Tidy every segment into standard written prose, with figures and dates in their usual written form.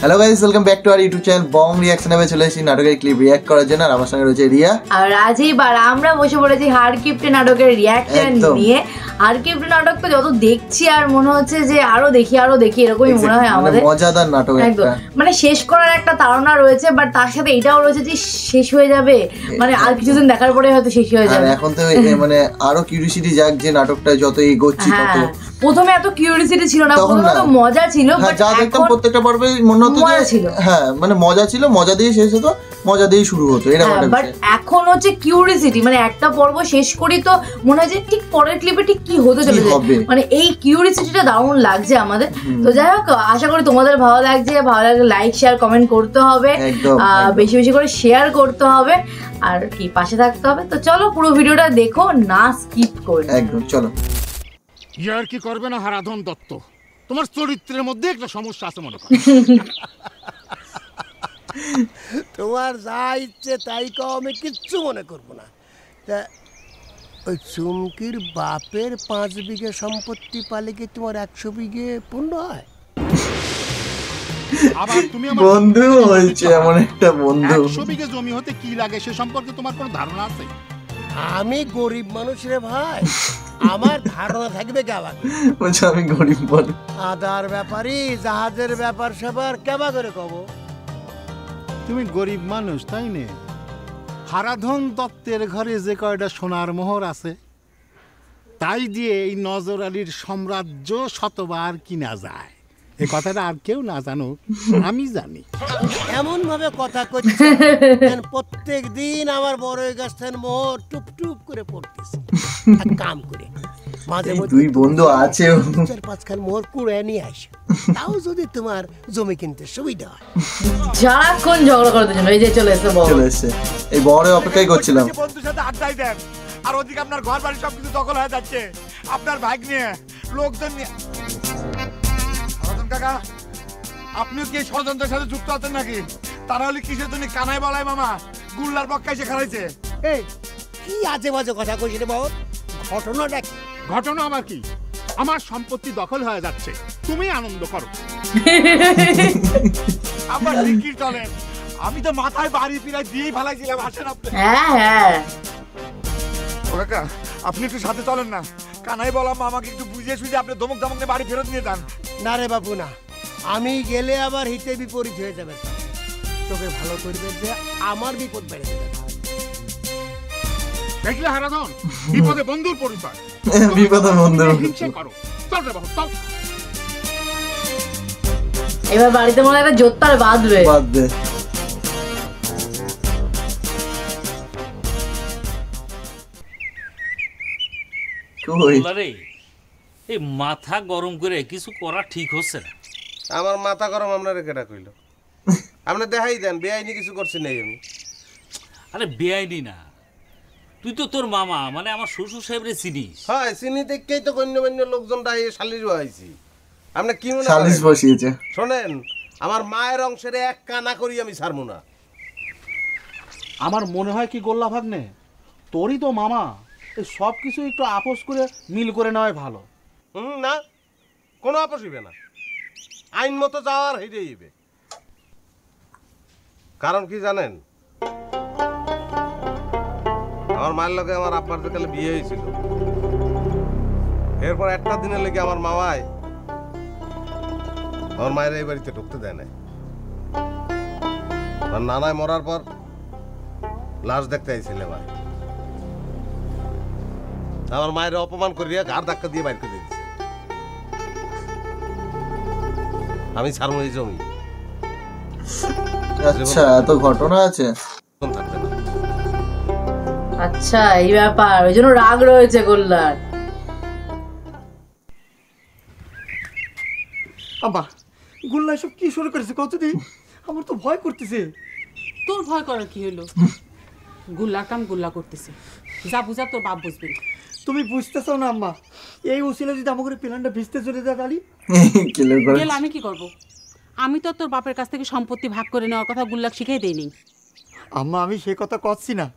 Hello guys, welcome back to our YouTube channel Bong reaction. এ চলে এসেছি নাটকের ক্লিপ রিঅ্যাক্ট করার জন্য। আর আমার সঙ্গে রয়েছে রিয়া আর রাজীব। আর আমরা বসে পড়েছি হারকিপ্টে নাটকের রিঅ্যাকশন নিয়ে। হারকিপ্টে নাটক তো যত দেখছি আর মনে হচ্ছে যে আরো দেখি এরকমই মনে হয় আমাদের। মজাদার নাটক একদম, মানে শেষ করার একটা তাড়না রয়েছে, বাট তার সাথে এটাও রয়েছে যে শেষ হয়ে যাবে, মানে আর কিছুদিন দেখার পরে হয়তো শেষ হয়ে যাবে। এখন তো মানে আরো কিউরিওসিটি জাগ যে নাটকটা যত এগোচ্ছি তত। প্রথমে এত কিউরিওসিটি ছিল না, প্রথমে তো মজা ছিল, বাট যা দেখতাম প্রত্যেকটা পর্বে মনে হতো যে হ্যাঁ মানে মজা ছিল, মজা দিয়ে শেষ হতো, মজা দিয়ে শুরু হতো এরকম একটা। বাট এখন হচ্ছে কিউরিওসিটি, মানে একটা পর্ব শেষ করি তো মনে হয় যে ঠিক পরের ক্লিপে ঠিক কি হতে চলেছে, মানে এই কিউরিওসিটিটা দারুণ লাগছে আমাদের। তো যাই হোক, আশা করি তোমাদের ভালো লাগছে। ভালো লাগলে লাইক শেয়ার কমেন্ট করতে হবে, বেশি বেশি করে শেয়ার করতে হবে, আর কি পাশে থাকতে হবে। তো চলো পুরো ভিডিওটা দেখো, না স্কিপ করে। একদম চলো। ইয়ার কি করবে না হারাধন দত্ত, তোমার চরিত্রের মধ্যে একটা সমস্যা আছে মনে করো। তোমার যা ইচ্ছে তাই কও, আমি কিচ্ছু মনে করবো না। তা ওই চুমকির বাপের 5 বিঘে সম্পত্তি পালে কি তোমার 100 বিঘে পূর্ণ হয়? আবার তুমি আমার বন্ধু হয়েছে, এমন একটা বন্ধু। 100 বিঘে জমি হতে কি লাগে সে সম্পর্কে তোমার কোনো ধারণা আছে? আমি গরিব মানুষ রে ভাই, আমার ধারণা থাকবে কেবা? বলছে আমি গরিব বলে। আদার ব্যাপারই জাহাজের ব্যাপার স্যাপার কেবা করে কব? তুমি গরিব মানুষ তাই নে? হারাধন দত্তের ঘরে যে কয়টা সোনার মোহর আছে তাই দিয়ে এই নজর আলীর সাম্রাজ্য শতবার কিনা যায়। এই কথাটা আর কেউ না জানো, আমি জানি। এমন ভাবে কথা কইছে প্রত্যেক দিন আমার বড় গাছ থেকে মোহর টুপ টুপ করে পড়তেছে। এক কাম করে মাঝে মধ্যে দুই বন্ধু আছে, 4-5 খান মোহর কুড়ে নিয়ে আসে, তাও যদি তোমার জমি কিনতে সুবিধা হয়। সারাক্ষণ ঝগড়া করতে জন্য এই যে চলে এসে এই বড় অপেক্ষাই করছিলাম। বন্ধুর সাথে আড্ডাই দেন, আর ওদিকে আপনার ঘর বাড়ি সবকিছু দখল হয়ে যাচ্ছে, আপনার ভাগ নিয়ে লোকজন নিয়ে। কাকা, আপনিও কি ষড়যন্ত্রের সাথে যুক্ত আছেন নাকি? তারা হলে কিসের জন্য কানাই বলাই মামা গুল্লার পক্ষে এসে খারাইছে? এই কি আজে বাজে কথা কইছিস রে বাবা? ঘটনাটা কি? ঘটনা আমার কি? আমার সম্পত্তি দখল হয়ে যাচ্ছে, তুমি আনন্দ করো। আমার লিখির চলেন, আমি তো মাথায় বাড়ি পিড়াই দিয়েই ফেলাইছিলাম। আসেন আপনি। হ্যাঁ ও কাকা, আপনি একটু সাথে চলেন না। কানাই বললাম আমাকে একটু বুঝিয়ে সুঝিয়ে আপনি ধমক ধমক বাড়ি ফেরত নিয়ে যান। না রে বাবু না, আমি গেলে আবার হিতে বিপরীত হয়ে যাবে। তোকে ভালো করবে যে আমার বিপদ বেড়ে যাবে। দেখলে হারাধন, বিপদে বন্ধুর পরিচয়। বিপদে বন্ধুর হিংসা করো। চল রে বাবু চল। এবার বাড়িতে মনে একটা জোত্তার বাঁধবে। এই মাথা গরম করে কিছু করা ঠিক হচ্ছে না। আমার মাথা গরম আপনারা কেটা কইল? আপনি দেখাই দেন বেআইনি কিছু করছি নাই আমি। আরে বেআইনি না, তুই তো তোর মামা মানে আমার শ্বশুর সাহেবরে চিনিস। হয় চিনি দেখেই তো গণ্যমান্য লোকজনটা এই শালির হয়েছি। আপনি কি মনে শালিশ বসিয়েছে? শোনেন, আমার মায়ের অংশের এক কানা করি আমি ছাড়বো না। আমার মনে হয় কি গোল্লা ভাগ্নে, তোরই তো মামা, এই সব কিছু একটু আপোষ করে মিল করে নেওয়াই ভালো। না, কোনো আপোষ হইবে না, আইন মতো যাওয়ার হেঁটে হইবে। কারণ কি জানেন, আমার মায়ের লগে আমার আব্বার যে কালে বিয়ে হয়েছিল, এরপর একটা দিনের লেগে আমার মামাই আমার মায়ের এই বাড়িতে ঢুকতে দেয় নাই। আর নানায় মরার পর লাশ দেখতে আইছিল ভাই, আমার মায়ের অপমান করিয়া ঘাড় ধাক্কা দিয়ে বাইর করে দিয়েছে। আমি ছাড়বো এই জমি। আচ্ছা, এত ঘটনা আছে। আচ্ছা এই ব্যাপার, ওই জন্য রাগ রয়েছে গোল্লার। আব্বা, গোল্লা সব কি শুরু করেছে কতদিন? আমার তো ভয় করতেছে। তোর ভয় করার কি হলো? গুল্লার কাম গুল্লা করতেছে, যা বুঝা তোর বাপ বুঝবি। তুমি বুঝতেছো না আম্মা, এই ওসিলে যদি আমাকে প্ল্যানটা ভিজতে চলে যায় তাহলে গেলে আমি কি করব? আমি তো তোর বাপের কাছ থেকে সম্পত্তি ভাগ করে নেওয়ার কথা গুল্লাক শিখাই দেইনি। আম্মা আমি সে কথা করছি না,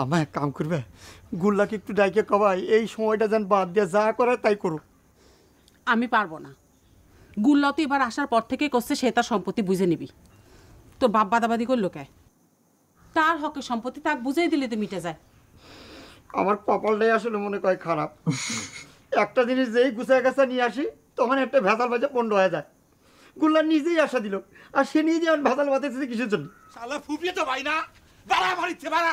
আম্মা এক কাম করবে, গুল্লাকে একটু ডাইকে কবাই এই সময়টা যেন বাদ দিয়ে যা করে তাই করুক। আমি পারবো না। গুল্লাও তো এবার আসার পর থেকে করছে সে তার সম্পত্তি বুঝে নিবি। তোর বাপ বাদাবাদি করলো কে? তার হকের সম্পত্তি তাকে বুঝেই দিলে তো মিটে যায়। আমার কপালটাই আসলে মনে হয় খারাপ। একটা জিনিস যেই গুছায় গাছা নিয়ে আসি তখন একটা ভেজাল বাজে পণ্ড হয়ে যায়। গুল্লা নিজেই আশা দিল, আর সে নিজে আমার ভেজাল বাজাইছে কিসের জন্য? শালা ফুপিয়ে তো ভাই না, বাড়া বাড়িতে বাড়া।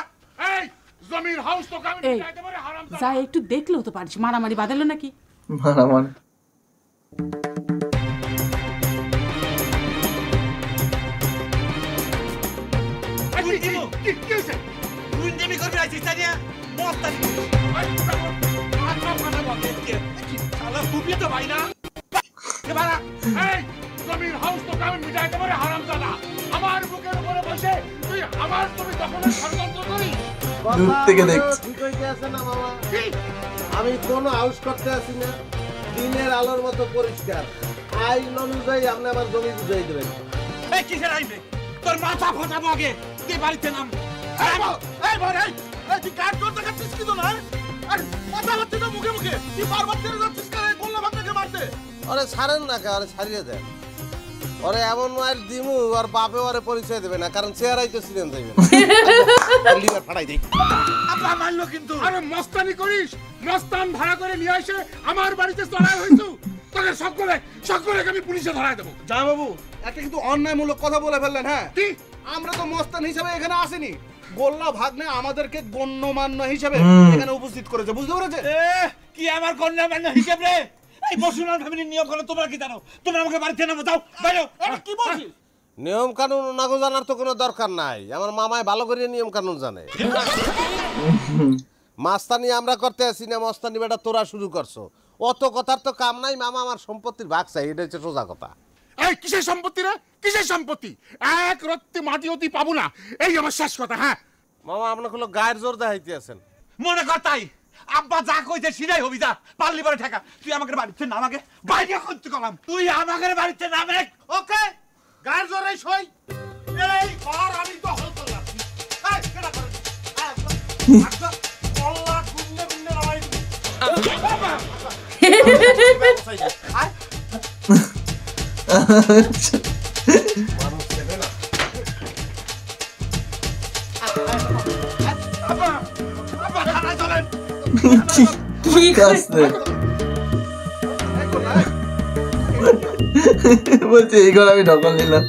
এই জমির হাউস তো কাম দিতে পারে হারাম। যা একটু দেখলেও তো পারিস, মারামারি বাঁধালো নাকি? মারামারি কি হইছে? তুই নেমি করবি আইছিস তাই না? মস্তানি শালা ফুপিয়ে তো ভাই না, বাড়া। এই জমির হাউস তো কাম দিতে পারে হারাম জাদা। আমার বুকের উপরে বসে তুই আমার জমি দখলের ষড়যন্ত্র করিস। দূর থেকে দেখছি। ঠিক হইতে আছে না মামা? আমি কোনো হাউস করতে আসি না, দিনের আলোর মতো পরিষ্কার। আইন অনুযায়ী আপনি আমার জমি বুঝাই দেবেন। এই কিসের আইবে? তোর মাথা ফোটাবো আগে, তুই বাড়িতে নাম। তুই কাজ করতে যাচ্ছিস কিন্তু না, আর কথা হচ্ছে না মুখে মুখে। তুই বারবার ছেড়ে যাচ্ছিস কেন গোল্লা ভাগনাকে মারতে? ওরে ছাড়েন না কে, ওরে ছাড়িয়ে দেন। ওরে এমন মায়ের দিমু আর বাপে ওরে পরিচয় দেবে না, কারণ চেহারাই তো সিলেন দেবে না। লিভার ফাড়াই দেই। আপা মারলো কিন্তু। আরে মস্তানি করিস? মস্তান ভাড়া করে নিয়ে এসে আমার বাড়িতে চড়াই হইছো। তোকে সকলে আমি পুলিশে ধরাই দেবো। জামাই বাবু, একটা কিন্তু অন্যায়মূলক কথা বলে ফেললেন। হ্যাঁ, কি আমরা তো মস্তান হিসেবে এখানে আসিনি, গোল্লা ভাগ্নে আমাদেরকে গণ্যমান্য হিসেবে এখানে উপস্থিত করেছে, বুঝতে পেরেছে? কি আমার গণ্যমান্য হিসেব রে? এই বসুনার ফ্যামিলির নিয়ম করো, তোমরা কি জানো? তোমরা আমাকে বাড়িতে নামো, যাও বাইরে। কি বলছিস? নিয়ম কানুন না জানার তো কোনো দরকার নাই, আমার মামায় ভালো করে নিয়ম কানুন জানে। মাস্তানি আমরা করতে আসি না, মস্তানি বেটা তোরা শুরু করছো। অত কথার তো কাম নাই, মামা আমার সম্পত্তির ভাগ চাই, এটা হচ্ছে সোজা কথা। এই কিসের সম্পত্তি রে? কিসের সম্পত্তি? এক রত্তি মাটি অতি পাবো না, এই আমার শেষ কথা। হ্যাঁ মামা, আপনার হলো গায়ের জোর দেখাইতে আছেন। মনে কর তাই। আব্বা যা কইছে সিনাই হবি, যা পারলি পারে ঠেকা। তুই আমাকে বাড়িতে নামাকে বাইরে করতে কলাম, তুই আমাকে বাড়িতে নামে। ওকে, গায়ের জোরে সই। এই ঘর আমি তো হল করলাম। এই কেডা করে? আচ্ছা আল্লাহ গুন্ডে গুন্ডে নামাই দিবি। মানুষ দেবে না। কি কাজতে বলছে এই ঘর আমি ঢকল নিলাম।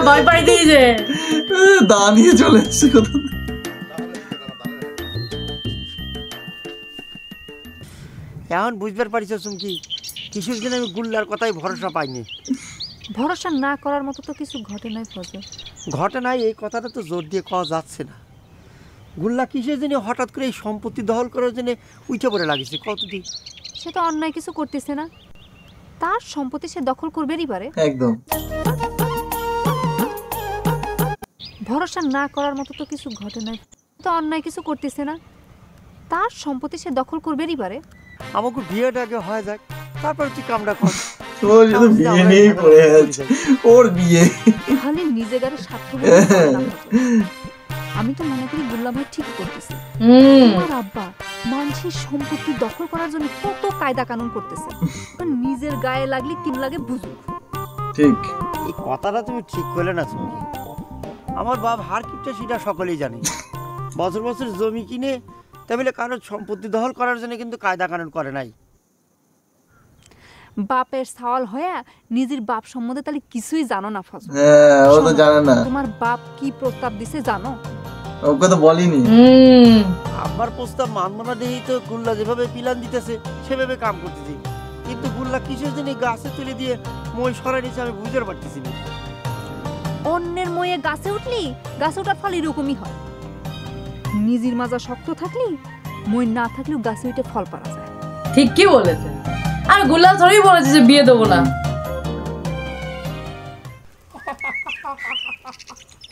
ভয় পাই দিয়েছে, দা নিয়ে চলে এসছে কোথাও। এখন বুঝবার পারিস চুমকি, কিছুর জন্য আমি গুল্লার কথাই ভরসা পাইনি। ভরসা না করার মতো তো কিছু ঘটে নাই ফজল। ঘটে নাই এই কথাটা তো জোর দিয়ে কওয়া যাচ্ছে না। গুল্লা কিসের জন্য হঠাৎ করে এই সম্পত্তি দখল করার জন্য উঠে পড়ে লাগিয়েছে কতদিন? সে তো অন্যায় কিছু করতেছে না, তার সম্পত্তি সে দখল করবেরই পারে। একদম ভরসা না করার মতো তো কিছু ঘটে নাই, তো অন্যায় কিছু করতেছে না, তার সম্পত্তি সে দখল করবেরই পারে। আমাকে বিয়েটা আগে হয়ে যাক, তারপরে তুই কামটা কর। ওর শুধু বিয়ে নিয়েই পড়ে আছে, ওর বিয়ে। খালি নিজে গাড়ি স্বার্থ। আমি তো মনে করি গুল্লা ভাই ঠিক করতেছে। আমার আব্বা মানুষের সম্পত্তি দখল করার জন্য কত কায়দা কানুন করতেছে, নিজের গায়ে লাগলে তিন লাগে বুঝুক। ঠিক, এই কথাটা তুমি ঠিক করলে না তুমি। আমার বাপ হার কিপটা সেটা সকলেই জানি। বছর বছর জমি কিনে তাহলে কারোর সম্পত্তি দখল করার জন্য কিন্তু কায়দা কানুন করে নাই। বাপের সওয়াল হয়ে নিজের বাপ সম্বন্ধে তাহলে কিছুই জানো না ফজল। হ্যাঁ, ও তো জানে না তোমার বাপ কি প্রস্তাব দিছে জানো? ওকে তো বলিনি। আমার প্রস্তাব মানব না দেখেই তো গুল্লা যেভাবে প্ল্যান দিতেছে সেভাবে কাম করতেছি, কিন্তু গুল্লা কিসের জন্য গাছে তুলে দিয়ে মই সরাই নিচ্ছে আমি বুঝতে পারতেছি না। অন্যের ময়ে গাছে উঠলি, গাছে ওঠার ফল এরকমই হয়। নিজের মাজা শক্ত থাকলি, মই না থাকলেও গাছে উঠে ফল পারা যায়। ঠিক কি বলেছে? আর গুল্লা থোড়ি বলেছে যে বিয়ে দেবো না।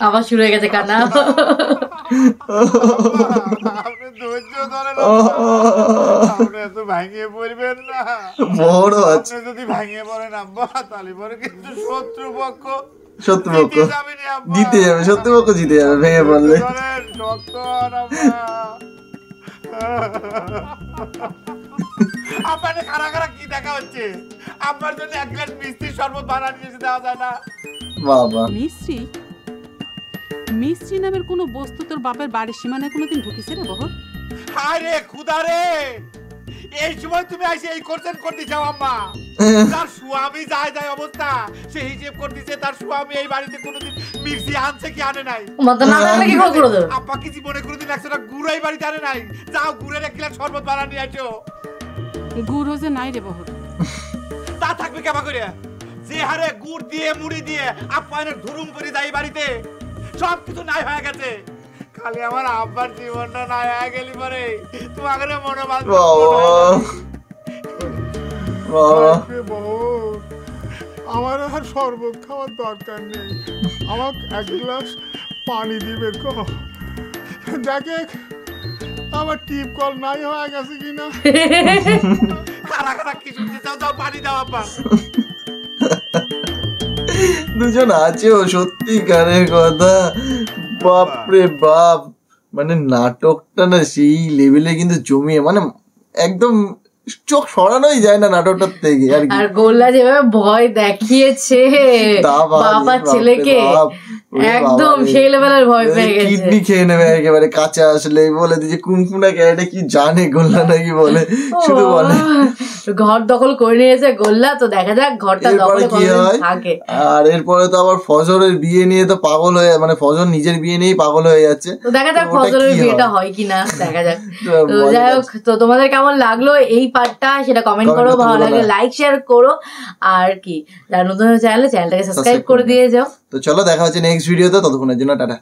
আবার শুরু হয়ে গেছে কান্না। আপনি ধৈর্য ধরেন, আপনি এত ভাঙিয়ে পড়বেন না। বড় আছে, আপনি যদি ভাঙিয়ে পড়েন আব্বা, তাহলে পরে কিন্তু শত্রু পক্ষ শত্রুপক্ষ জিতে যাবে, শত্রুপক্ষ জিতে যাবে ভেঙে পড়লে। আপনার খারা খারা কি দেখা হচ্ছে? আপনার জন্য এক গ্লাস মিষ্টির শরবত বানানিয়ে এসে দেওয়া যায় না? বাবা মিস্ত্রি মিস্ত্রি নামের কোনো বস্তু তোর বাপের বাড়ির সীমানায় কোনোদিন ঢুকেছে রে বহর? হায় রে খুদা রে, এই সময় তুমি আইসে এই করছেন করতে চাও আম্মা? তার স্বামী যায় যায় অবস্থা, সে হিসেব করতেছে তার স্বামী এই বাড়িতে কোনোদিন মির্চি আনছে কি আনে নাই। আব্বা কি জীবনে কোনোদিন একশোটা গুড় এই বাড়িতে আনে নাই? যাও গুড়ের এক গ্লাস শরবত বানানি আছো। গুড় যে নাই রে বহর। তা থাকবে কেমন করে? যে হারে গুড় দিয়ে মুড়ি দিয়ে আপ্যায়নের ধুরুম করে যায় বাড়িতে, সব কিছু নাই হয়ে গেছে। খালি আমার আব্বার জীবনটা নাই হয়ে গেলি পরে তোমাকে মনে আমার আর শরবত খাওয়ার দরকার নেই, আমাকে এক গ্লাস পানি দিবে গো। দেখে আমার টিপ কল নাই হয়ে গেছে কিনা। খারা খারা কি শুনতে চাও? দাও পানি দাও আব্বা। দুজন আছে ও সত্যিকারের কথা, বাপরে বাপ, মানে নাটকটা না সেই লেভেলে কিন্তু জমিয়ে, মানে একদম চোখ সরানোই যায় না নাটকটার থেকে। আর গোল্লা যেভাবে ভয় দেখিয়েছে বাবা ছেলেকে, একদম সেই লেভেলের ভয় পেয়ে গেছে। কিডনি খেয়ে নেবে একেবারে কাঁচা আসলে, বলে দিয়েছে কুনকুনা ক্যারেটে কি জানে গোল্লা নাকি বলে, শুধু বলে ঘর দখল করে নিয়েছে গোল্লা। তো দেখা যাক ঘরটা দখল কি হয়। আর এরপরে তো আবার ফজরের বিয়ে নিয়ে তো পাগল হয়ে, মানে ফজর নিজের বিয়ে নিয়েই পাগল হয়ে যাচ্ছে। তো দেখা যাক ফজরের বিয়েটা হয় কিনা, দেখা যাক। তো যাই হোক, তো তোমাদের কেমন লাগলো এই পার্টটা সেটা কমেন্ট করো, ভালো লাগলে লাইক শেয়ার করো, আর কি যারা নতুন চ্যানেলটাকে সাবস্ক্রাইব করে দিয়ে যাও। তো চলো দেখা হচ্ছে নেক্সট ভিডিওতে, ততক্ষণের জন্য টাটা।